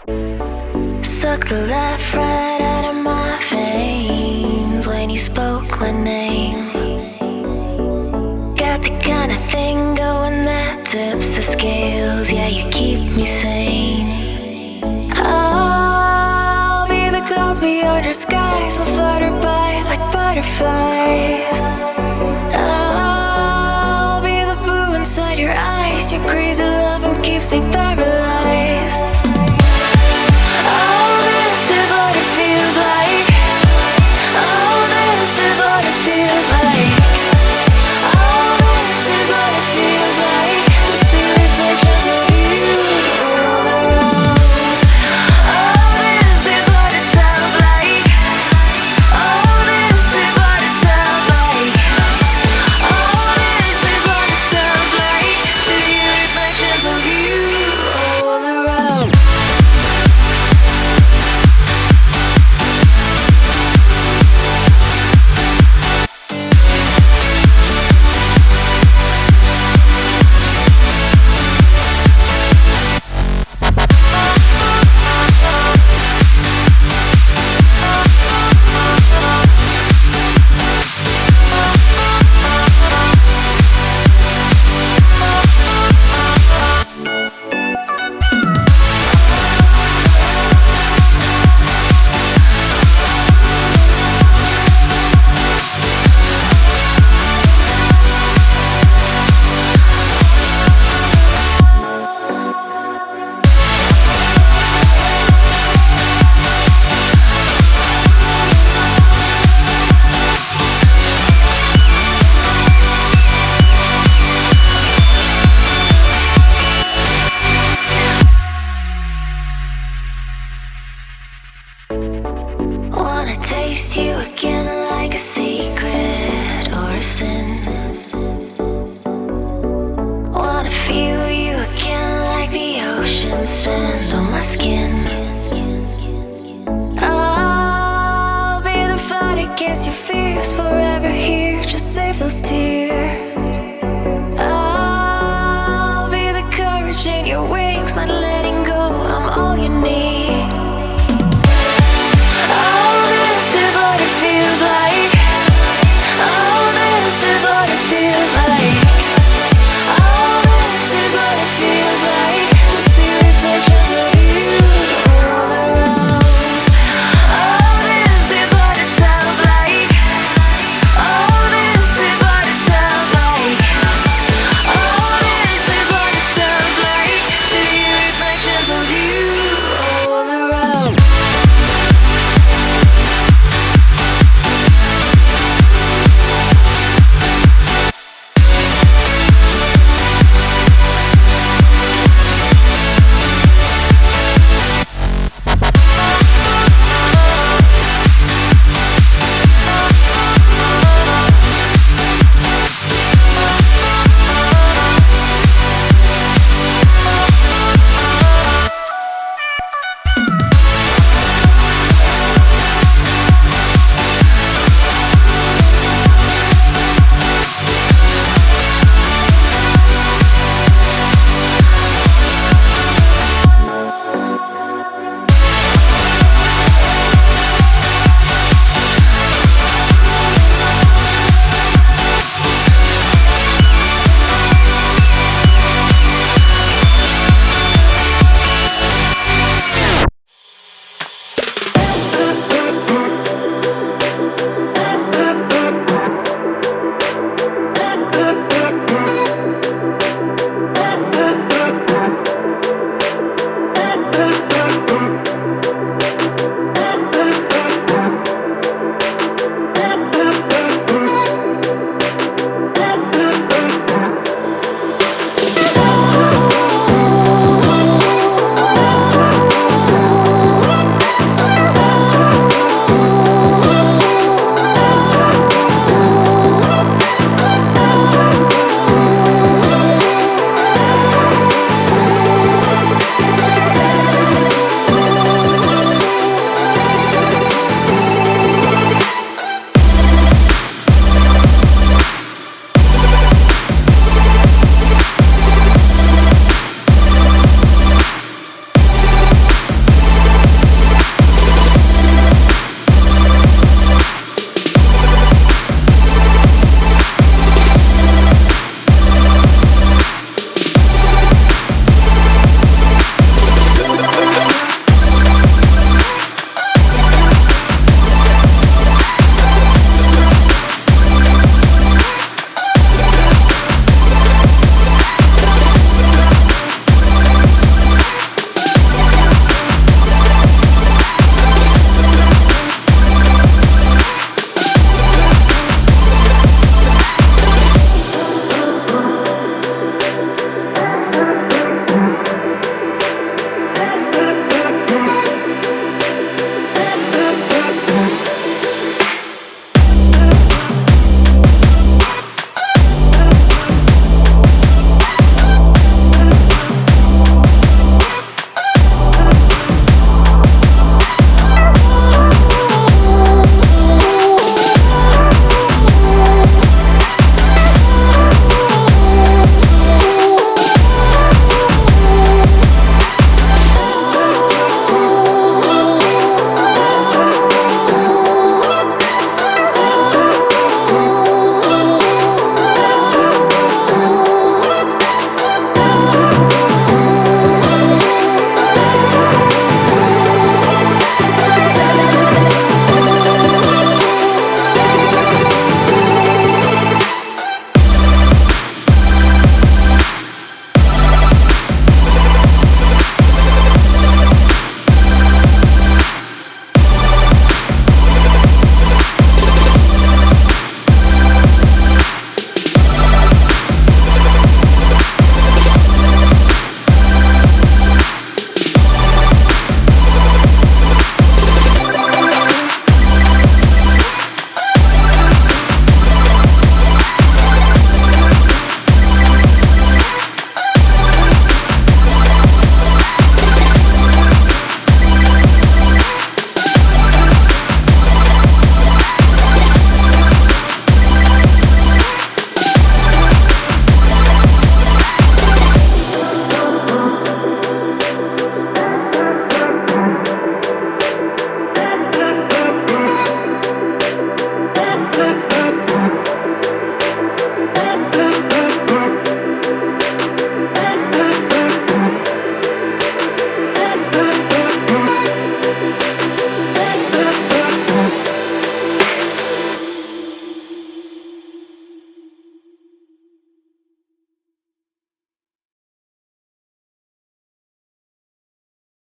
Suck the life right out of my veins when you spoke my name. Got the kind of thing going that tips the scales. Yeah, you keep me sane. I'll be the clouds beyond your skies. We'll flutter by like butterflies. I'll be the blue inside your eyes. Your crazy loving keeps me paralyzed. Oh, this is what it feels like. Oh, this is what it feels like. Oh, this is what it feels like to see reflections of you all around. Oh, this is what it sounds like. Oh, this is what it sounds like. Oh, this is what it sounds like to hear reflections of you all around. Wanna taste you again like a secret or a sin. Wanna feel you again like the ocean sand on my skin. I'll be the fight against your fears, forever here, just save those tears. I'll be the courage in your wings, not letting